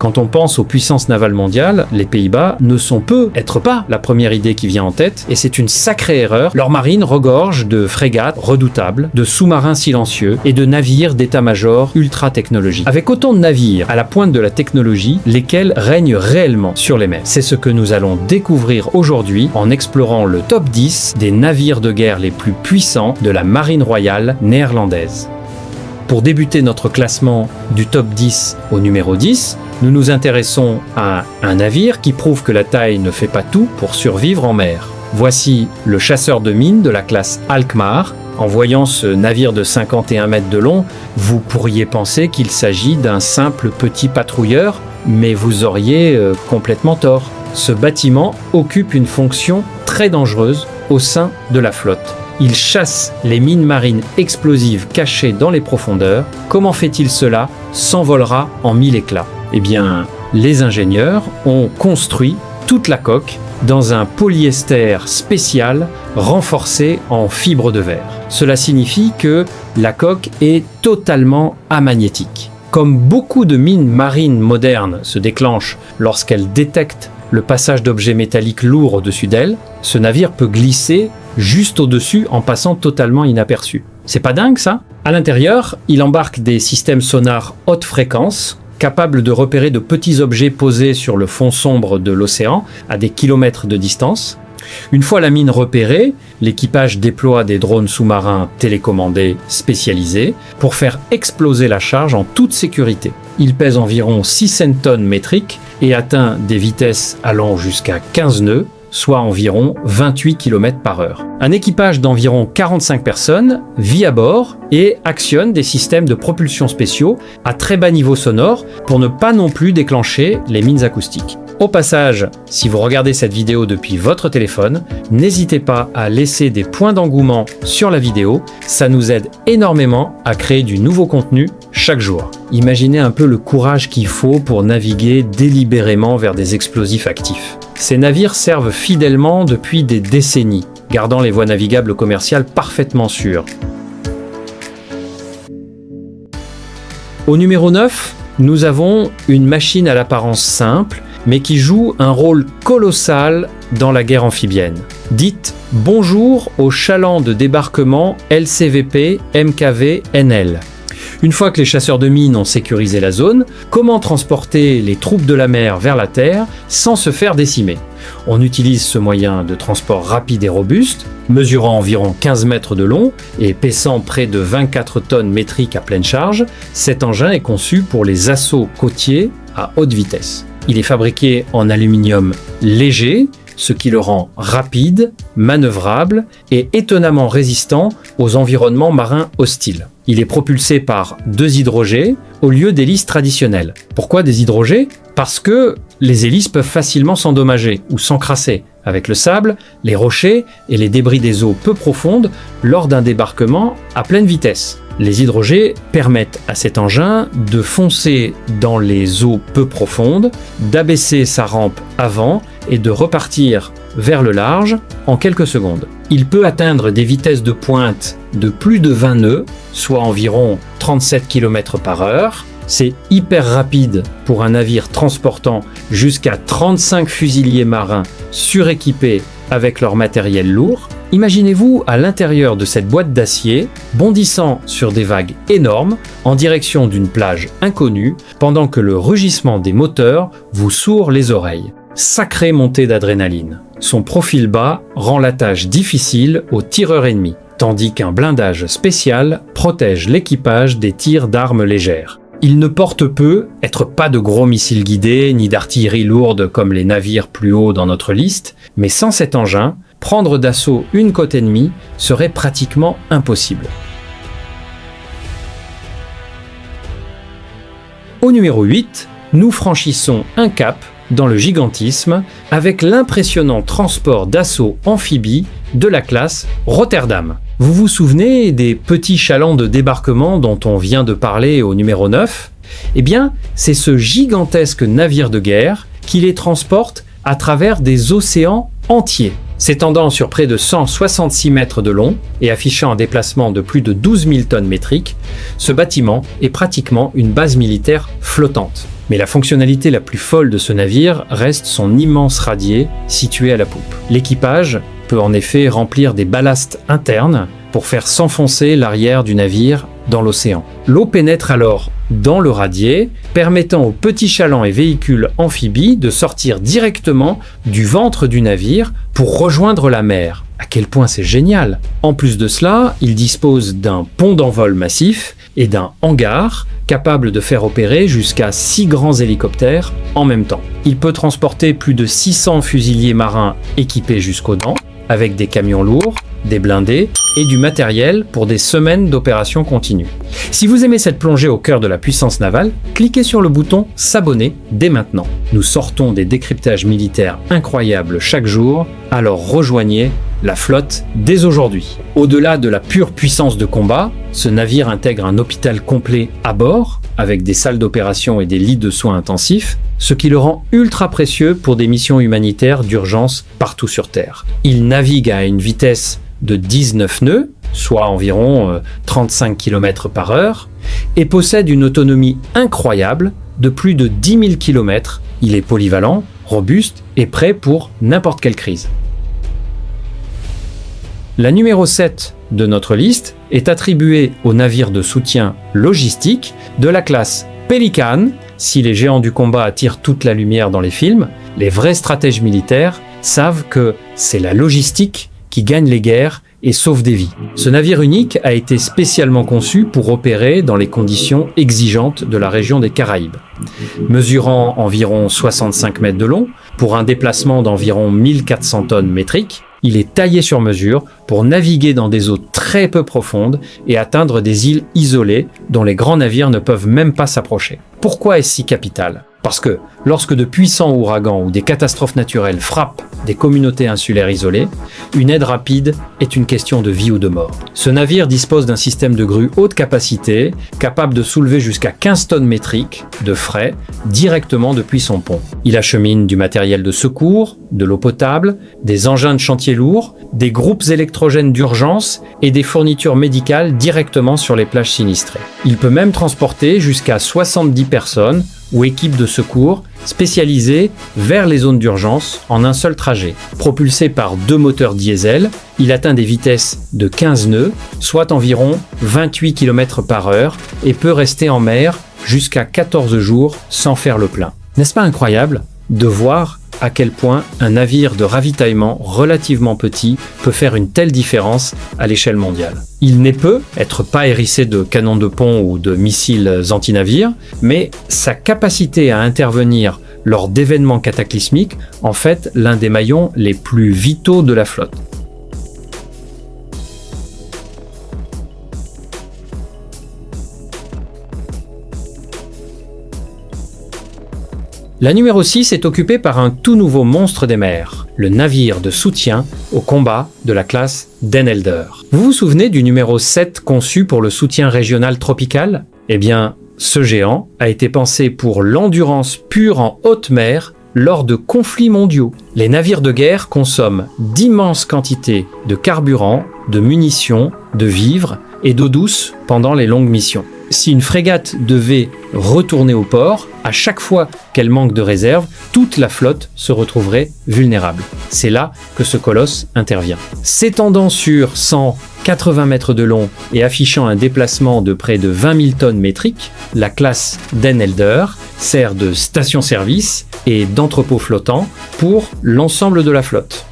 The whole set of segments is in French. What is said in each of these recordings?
Quand on pense aux puissances navales mondiales, les Pays-Bas ne sont peut-être pas la première idée qui vient en tête, et c'est une sacrée erreur. Leur marine regorge de frégates redoutables, de sous-marins silencieux et de navires d'état-major ultra technologiques. Avec autant de navires à la pointe de la technologie, lesquels règnent réellement sur les mers. C'est ce que nous allons découvrir aujourd'hui en explorant le top 10 des navires de guerre les plus puissants de la marine royale néerlandaise. Pour débuter notre classement du top 10 au numéro 10, nous nous intéressons à un navire qui prouve que la taille ne fait pas tout pour survivre en mer. Voici le chasseur de mines de la classe Alkmaar. En voyant ce navire de 51 mètres de long, vous pourriez penser qu'il s'agit d'un simple petit patrouilleur, mais vous auriez complètement tort. Ce bâtiment occupe une fonction très dangereuse au sein de la flotte. Il chasse les mines marines explosives cachées dans les profondeurs. Comment fait-il cela? S'envolera en 1000 éclats. Eh bien, les ingénieurs ont construit toute la coque dans un polyester spécial renforcé en fibre de verre. Cela signifie que la coque est totalement amagnétique. Comme beaucoup de mines marines modernes se déclenchent lorsqu'elles détectent le passage d'objets métalliques lourds au-dessus d'elle, ce navire peut glisser juste au-dessus en passant totalement inaperçu. C'est pas dingue ça? À l'intérieur, il embarque des systèmes sonars haute fréquence, capables de repérer de petits objets posés sur le fond sombre de l'océan à des kilomètres de distance. Une fois la mine repérée, l'équipage déploie des drones sous-marins télécommandés spécialisés pour faire exploser la charge en toute sécurité. Il pèse environ 600 tonnes métriques et atteint des vitesses allant jusqu'à 15 nœuds, soit environ 28 km/h. Un équipage d'environ 45 personnes vit à bord et actionne des systèmes de propulsion spéciaux à très bas niveau sonore pour ne pas non plus déclencher les mines acoustiques. Au passage, si vous regardez cette vidéo depuis votre téléphone, n'hésitez pas à laisser des points d'engouement sur la vidéo, ça nous aide énormément à créer du nouveau contenu chaque jour. Imaginez un peu le courage qu'il faut pour naviguer délibérément vers des explosifs actifs. Ces navires servent fidèlement depuis des décennies, gardant les voies navigables commerciales parfaitement sûres. Au numéro 9, nous avons une machine à l'apparence simple, mais qui joue un rôle colossal dans la guerre amphibienne. Dites bonjour au chaland de débarquement LCVP MKV NL. Une fois que les chasseurs de mines ont sécurisé la zone, comment transporter les troupes de la mer vers la terre sans se faire décimer? On utilise ce moyen de transport rapide et robuste, mesurant environ 15 mètres de long et pesant près de 24 tonnes métriques à pleine charge. Cet engin est conçu pour les assauts côtiers à haute vitesse. Il est fabriqué en aluminium léger, ce qui le rend rapide, manœuvrable et étonnamment résistant aux environnements marins hostiles. Il est propulsé par 2 hydrogés au lieu d'hélices traditionnelles. Pourquoi des hydrogés? Parce que les hélices peuvent facilement s'endommager ou s'encrasser avec le sable, les rochers et les débris des eaux peu profondes lors d'un débarquement à pleine vitesse. Les hydrogés permettent à cet engin de foncer dans les eaux peu profondes, d'abaisser sa rampe avant et de repartir vers le large en quelques secondes. Il peut atteindre des vitesses de pointe de plus de 20 nœuds, soit environ 37 km/h. C'est hyper rapide pour un navire transportant jusqu'à 35 fusiliers marins suréquipés avec leur matériel lourd. Imaginez-vous à l'intérieur de cette boîte d'acier, bondissant sur des vagues énormes en direction d'une plage inconnue, pendant que le rugissement des moteurs vous sourd les oreilles. Sacrée montée d'adrénaline. Son profil bas rend la tâche difficile aux tireurs ennemis, tandis qu'un blindage spécial protège l'équipage des tirs d'armes légères. Il ne porte peu, être pas de gros missiles guidés ni d'artillerie lourde comme les navires plus hauts dans notre liste, mais sans cet engin, prendre d'assaut une côte ennemie serait pratiquement impossible. Au numéro 8, nous franchissons un cap dans le gigantisme avec l'impressionnant transport d'assaut amphibie de la classe Rotterdam. Vous vous souvenez des petits chalands de débarquement dont on vient de parler au numéro 9? Eh bien, c'est ce gigantesque navire de guerre qui les transporte à travers des océans entiers. S'étendant sur près de 166 mètres de long et affichant un déplacement de plus de 12 000 tonnes métriques, ce bâtiment est pratiquement une base militaire flottante. Mais la fonctionnalité la plus folle de ce navire reste son immense radier situé à la poupe. L'équipage peut en effet remplir des ballasts internes pour faire s'enfoncer l'arrière du navire dans l'océan. L'eau pénètre alors dans le radier, permettant aux petits chalands et véhicules amphibies de sortir directement du ventre du navire pour rejoindre la mer. À quel point c'est génial! En plus de cela, il dispose d'un pont d'envol massif et d'un hangar capable de faire opérer jusqu'à 6 grands hélicoptères en même temps. Il peut transporter plus de 600 fusiliers marins équipés jusqu'aux dents, avec des camions lourds, des blindés et du matériel pour des semaines d'opérations continues. Si vous aimez cette plongée au cœur de la puissance navale, cliquez sur le bouton s'abonner dès maintenant. Nous sortons des décryptages militaires incroyables chaque jour, alors rejoignez la flotte dès aujourd'hui. Au-delà de la pure puissance de combat, ce navire intègre un hôpital complet à bord, avec des salles d'opération et des lits de soins intensifs, ce qui le rend ultra précieux pour des missions humanitaires d'urgence partout sur Terre. Il navigue à une vitesse de 19 nœuds, soit environ 35 km/h, et possède une autonomie incroyable de plus de 10 000 km. Il est polyvalent, robuste et prêt pour n'importe quelle crise. La numéro 7 de notre liste est attribuée au navire de soutien logistique de la classe Pelican. Si les géants du combat attirent toute la lumière dans les films, les vrais stratèges militaires savent que c'est la logistique qui gagne les guerres et sauve des vies. Ce navire unique a été spécialement conçu pour opérer dans les conditions exigeantes de la région des Caraïbes. Mesurant environ 65 mètres de long, pour un déplacement d'environ 1400 tonnes métriques, il est taillé sur mesure pour naviguer dans des eaux très peu profondes et atteindre des îles isolées dont les grands navires ne peuvent même pas s'approcher. Pourquoi est-ce si capital ? Parce que lorsque de puissants ouragans ou des catastrophes naturelles frappent des communautés insulaires isolées, une aide rapide est une question de vie ou de mort. Ce navire dispose d'un système de grue haute capacité, capable de soulever jusqu'à 15 tonnes métriques de fret directement depuis son pont. Il achemine du matériel de secours, de l'eau potable, des engins de chantier lourds, des groupes électrogènes d'urgence et des fournitures médicales directement sur les plages sinistrées. Il peut même transporter jusqu'à 70 personnes ou équipes de secours spécialisées vers les zones d'urgence en un seul trajet. Propulsé par 2 moteurs diesel, il atteint des vitesses de 15 nœuds, soit environ 28 km/h, et peut rester en mer jusqu'à 14 jours sans faire le plein. N'est-ce pas incroyable de voir à quel point un navire de ravitaillement relativement petit peut faire une telle différence à l'échelle mondiale? Il n'est peut être pas hérissé de canons de pont ou de missiles anti-navires, mais sa capacité à intervenir lors d'événements cataclysmiques en fait l'un des maillons les plus vitaux de la flotte. La numéro 6 est occupée par un tout nouveau monstre des mers, le navire de soutien au combat de la classe Den Helder. Vous vous souvenez du numéro 7 conçu pour le soutien régional tropical? Eh bien, ce géant a été pensé pour l'endurance pure en haute mer lors de conflits mondiaux. Les navires de guerre consomment d'immenses quantités de carburant, de munitions, de vivres et d'eau douce pendant les longues missions. Si une frégate devait retourner au port, à chaque fois qu'elle manque de réserve, toute la flotte se retrouverait vulnérable. C'est là que ce colosse intervient. S'étendant sur 180 mètres de long et affichant un déplacement de près de 20 000 tonnes métriques, la classe Den Helder sert de station-service et d'entrepôt flottant pour l'ensemble de la flotte.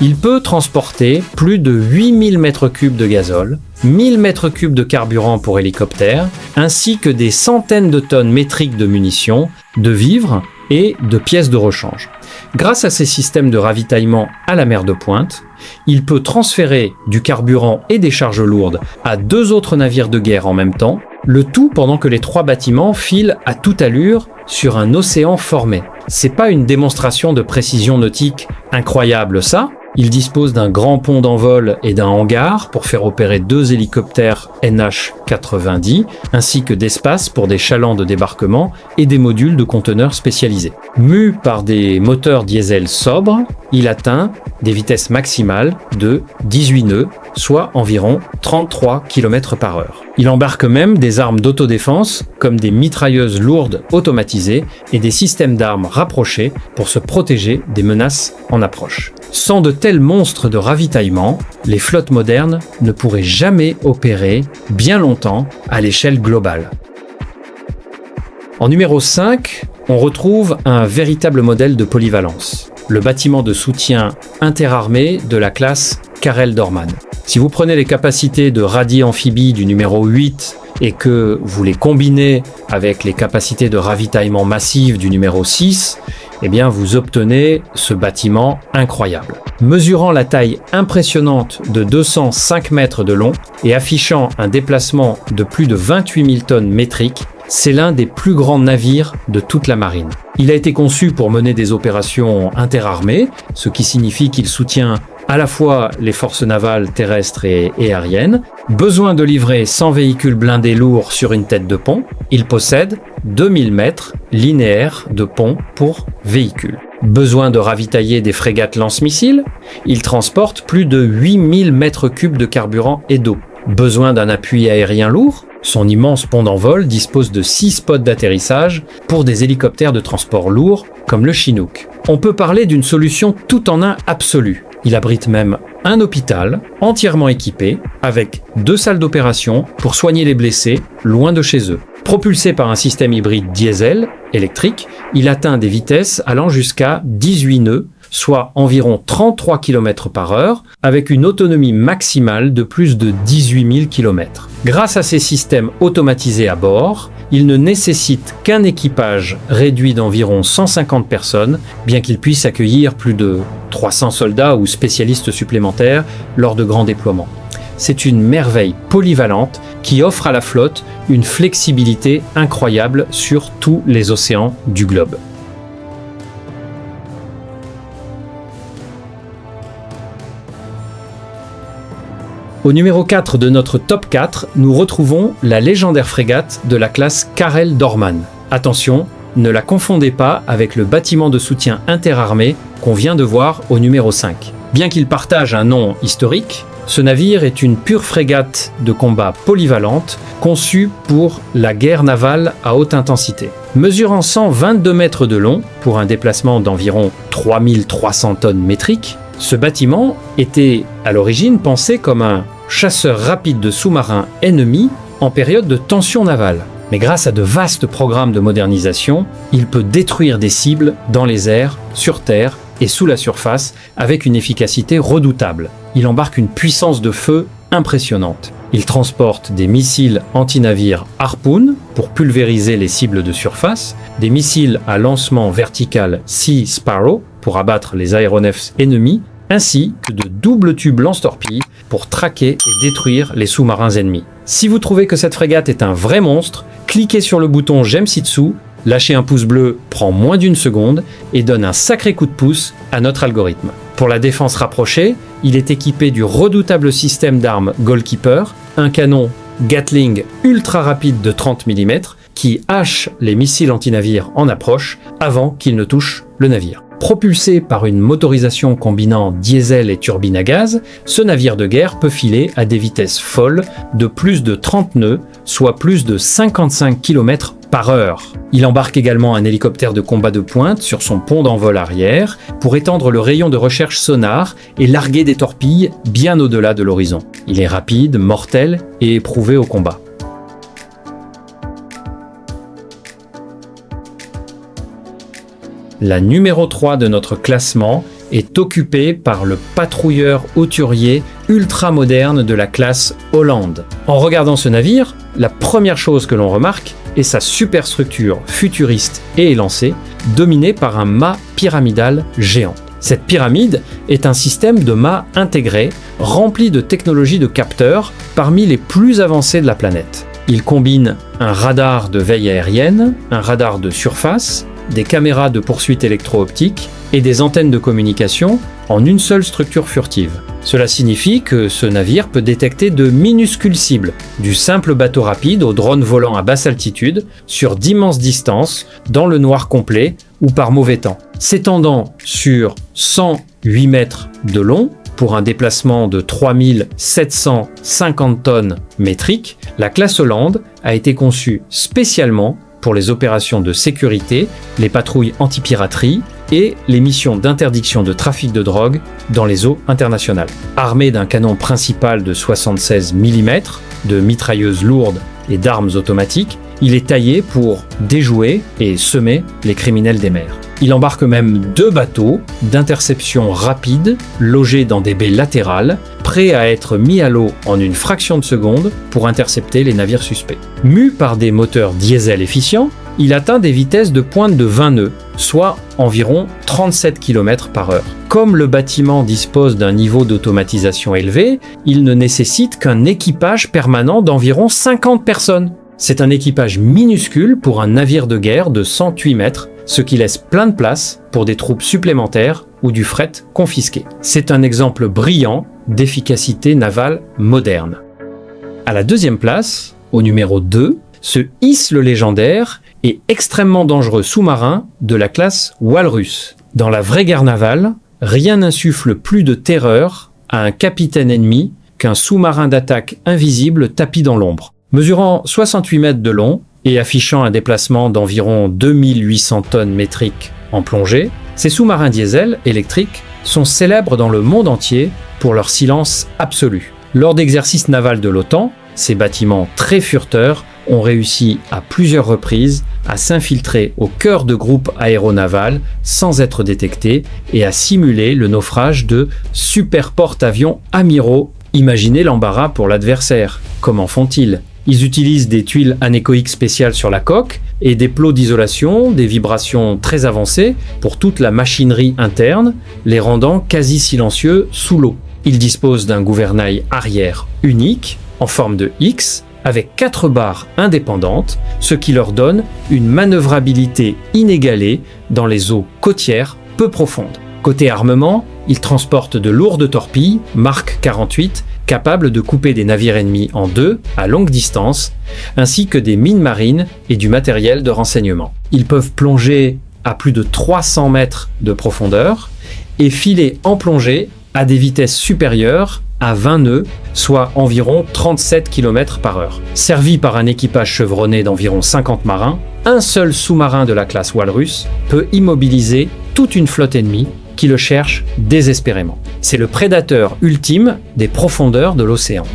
Il peut transporter plus de 8000 m3 de gazole, 1000 m3 de carburant pour hélicoptère, ainsi que des centaines de tonnes métriques de munitions, de vivres et de pièces de rechange. Grâce à ces systèmes de ravitaillement à la mer de pointe, il peut transférer du carburant et des charges lourdes à 2 autres navires de guerre en même temps, le tout pendant que les 3 bâtiments filent à toute allure sur un océan formé. C'est pas une démonstration de précision nautique incroyable ça? Il dispose d'un grand pont d'envol et d'un hangar pour faire opérer 2 hélicoptères NH-90, ainsi que d'espace pour des chalands de débarquement et des modules de conteneurs spécialisés. Mu par des moteurs diesel sobres, il atteint des vitesses maximales de 18 nœuds, soit environ 33 km/h. Il embarque même des armes d'autodéfense comme des mitrailleuses lourdes automatisées et des systèmes d'armes rapprochés pour se protéger des menaces en approche. Sans de tels monstres de ravitaillement, les flottes modernes ne pourraient jamais opérer bien longtemps à l'échelle globale. En numéro 5, on retrouve un véritable modèle de polyvalence, le bâtiment de soutien interarmé de la classe Karel Doorman. Si vous prenez les capacités de radis amphibie du numéro 8 et que vous les combinez avec les capacités de ravitaillement massif du numéro 6, eh bien vous obtenez ce bâtiment incroyable. Mesurant la taille impressionnante de 205 mètres de long et affichant un déplacement de plus de 28 000 tonnes métriques, c'est l'un des plus grands navires de toute la marine. Il a été conçu pour mener des opérations interarmées, ce qui signifie qu'il soutient à la fois les forces navales terrestres et aériennes. Besoin de livrer 100 véhicules blindés lourds sur une tête de pont, il possède 2000 mètres linéaires de pont pour véhicule. Besoin de ravitailler des frégates lance-missiles, il transporte plus de 8000 mètres cubes de carburant et d'eau. Besoin d'un appui aérien lourd, son immense pont d'envol dispose de 6 spots d'atterrissage pour des hélicoptères de transport lourd comme le Chinook. On peut parler d'une solution tout en un absolue. Il abrite même un hôpital entièrement équipé avec 2 salles d'opération pour soigner les blessés loin de chez eux. Propulsé par un système hybride diesel électrique, il atteint des vitesses allant jusqu'à 18 nœuds, soit environ 33 km/h, avec une autonomie maximale de plus de 18 000 km. Grâce à ces systèmes automatisés à bord, il ne nécessite qu'un équipage réduit d'environ 150 personnes, bien qu'il puisse accueillir plus de 300 soldats ou spécialistes supplémentaires lors de grands déploiements. C'est une merveille polyvalente qui offre à la flotte une flexibilité incroyable sur tous les océans du globe. Au numéro 4 de notre top 4, nous retrouvons la légendaire frégate de la classe Karel Doorman. Attention, ne la confondez pas avec le bâtiment de soutien interarmé qu'on vient de voir au numéro 5. Bien qu'il partage un nom historique, ce navire est une pure frégate de combat polyvalente conçue pour la guerre navale à haute intensité. Mesurant 122 mètres de long pour un déplacement d'environ 3300 tonnes métriques, ce bâtiment était à l'origine pensé comme un chasseur rapide de sous-marins ennemis en période de tension navale. Mais grâce à de vastes programmes de modernisation, il peut détruire des cibles dans les airs, sur terre et sous la surface avec une efficacité redoutable. Il embarque une puissance de feu impressionnante. Il transporte des missiles anti-navires Harpoon pour pulvériser les cibles de surface, des missiles à lancement vertical Sea Sparrow pour abattre les aéronefs ennemis, ainsi que de doubles tubes lance-torpilles pour traquer et détruire les sous-marins ennemis. Si vous trouvez que cette frégate est un vrai monstre, cliquez sur le bouton J'aime ci-dessous, lâchez un pouce bleu prend moins d'1 seconde et donne un sacré coup de pouce à notre algorithme. Pour la défense rapprochée, il est équipé du redoutable système d'armes Goalkeeper, un canon Gatling ultra rapide de 30 mm qui hache les missiles anti-navires en approche avant qu'ils ne touchent le navire. Propulsé par une motorisation combinant diesel et turbine à gaz, ce navire de guerre peut filer à des vitesses folles de plus de 30 nœuds, soit plus de 55 km/h. Il embarque également un hélicoptère de combat de pointe sur son pont d'envol arrière pour étendre le rayon de recherche sonar et larguer des torpilles bien au-delà de l'horizon. Il est rapide, mortel et éprouvé au combat. La numéro 3 de notre classement est occupée par le patrouilleur hauturier ultra moderne de la classe Holland. En regardant ce navire, la première chose que l'on remarque est sa superstructure futuriste et élancée, dominée par un mât pyramidal géant. Cette pyramide est un système de mât intégré, rempli de technologies de capteurs parmi les plus avancées de la planète. Il combine un radar de veille aérienne, un radar de surface, des caméras de poursuite électro-optique et des antennes de communication en une seule structure furtive. Cela signifie que ce navire peut détecter de minuscules cibles, du simple bateau rapide au drone volant à basse altitude, sur d'immenses distances, dans le noir complet ou par mauvais temps. S'étendant sur 108 mètres de long, pour un déplacement de 3750 tonnes métriques, la classe Holland a été conçue spécialement pour les opérations de sécurité, les patrouilles anti-piraterie et les missions d'interdiction de trafic de drogue dans les eaux internationales. Armé d'un canon principal de 76 mm, de mitrailleuses lourdes et d'armes automatiques, il est taillé pour déjouer et semer les criminels des mers. Il embarque même 2 bateaux d'interception rapide logés dans des baies latérales, prêts à être mis à l'eau en une fraction de seconde pour intercepter les navires suspects. Mu par des moteurs diesel efficients, il atteint des vitesses de pointe de 20 nœuds, soit environ 37 km/h. Comme le bâtiment dispose d'un niveau d'automatisation élevé, il ne nécessite qu'un équipage permanent d'environ 50 personnes. C'est un équipage minuscule pour un navire de guerre de 108 mètres, ce qui laisse plein de place pour des troupes supplémentaires ou du fret confisqué. C'est un exemple brillant d'efficacité navale moderne. À la deuxième place, au numéro 2, se hisse le légendaire et extrêmement dangereux sous-marin de la classe Walrus. Dans la vraie guerre navale, rien n'insuffle plus de terreur à un capitaine ennemi qu'un sous-marin d'attaque invisible tapi dans l'ombre. Mesurant 68 mètres de long et affichant un déplacement d'environ 2800 tonnes métriques en plongée, ces sous-marins diesel électriques sont célèbres dans le monde entier pour leur silence absolu. Lors d'exercices navals de l'OTAN, ces bâtiments très fureteurs ont réussi à plusieurs reprises à s'infiltrer au cœur de groupes aéronavals sans être détectés et à simuler le naufrage de super porte-avions amiraux. Imaginez l'embarras pour l'adversaire. Comment font-ils ? Ils utilisent des tuiles anéchoïques spéciales sur la coque et des plots d'isolation, des vibrations très avancées pour toute la machinerie interne, les rendant quasi silencieux sous l'eau. Ils disposent d'un gouvernail arrière unique, en forme de X, avec 4 barres indépendantes, ce qui leur donne une manœuvrabilité inégalée dans les eaux côtières peu profondes. Côté armement, ils transportent de lourdes torpilles, Mark 48, capables de couper des navires ennemis en deux à longue distance, ainsi que des mines marines et du matériel de renseignement. Ils peuvent plonger à plus de 300 mètres de profondeur et filer en plongée à des vitesses supérieures à 20 nœuds, soit environ 37 km/h. Servi par un équipage chevronné d'environ 50 marins, un seul sous-marin de la classe Walrus peut immobiliser toute une flotte ennemie qui le cherche désespérément. C'est le prédateur ultime des profondeurs de l'océan.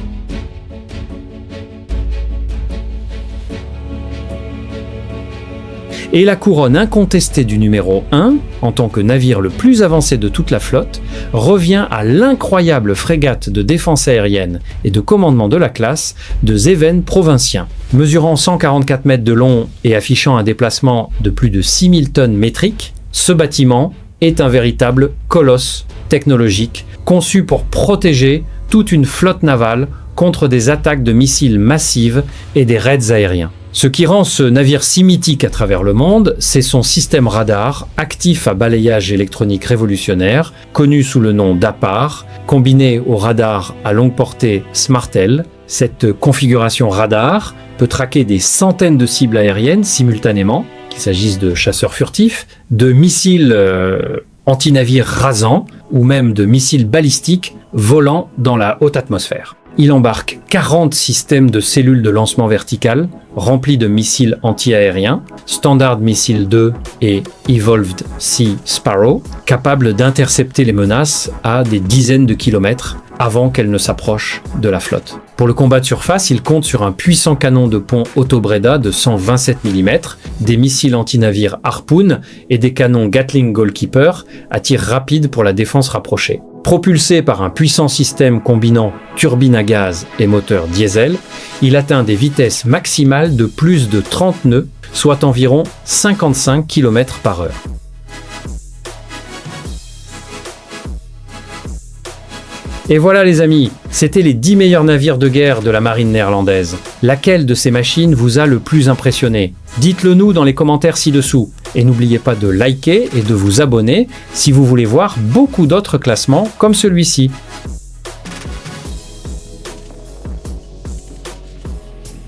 Et la couronne incontestée du numéro 1, en tant que navire le plus avancé de toute la flotte, revient à l'incroyable frégate de défense aérienne et de commandement de la classe de Zeven Provincien. Mesurant 144 mètres de long et affichant un déplacement de plus de 6000 tonnes métriques, ce bâtiment est un véritable colosse technologique conçu pour protéger toute une flotte navale contre des attaques de missiles massives et des raids aériens. Ce qui rend ce navire si mythique à travers le monde, c'est son système radar actif à balayage électronique révolutionnaire, connu sous le nom d'APAR, combiné au radar à longue portée SMARTEL. Cette configuration radar peut traquer des centaines de cibles aériennes simultanément, qu'il s'agisse de chasseurs furtifs, de missiles anti-navires rasants ou même de missiles balistiques volant dans la haute atmosphère. Il embarque 40 systèmes de cellules de lancement verticales remplis de missiles anti-aériens, Standard Missile 2 et Evolved Sea Sparrow, capables d'intercepter les menaces à des dizaines de kilomètres avant qu'elles ne s'approchent de la flotte. Pour le combat de surface, il compte sur un puissant canon de pont Auto-Breda de 127 mm, des missiles anti-navires Harpoon et des canons Gatling Goalkeeper à tir rapide pour la défense rapprochée. Propulsé par un puissant système combinant turbine à gaz et moteur diesel, il atteint des vitesses maximales de plus de 30 nœuds, soit environ 55 km/h. Et voilà les amis, c'était les 10 meilleurs navires de guerre de la marine néerlandaise. Laquelle de ces machines vous a le plus impressionné ? Dites-le nous dans les commentaires ci-dessous. Et n'oubliez pas de liker et de vous abonner si vous voulez voir beaucoup d'autres classements comme celui-ci.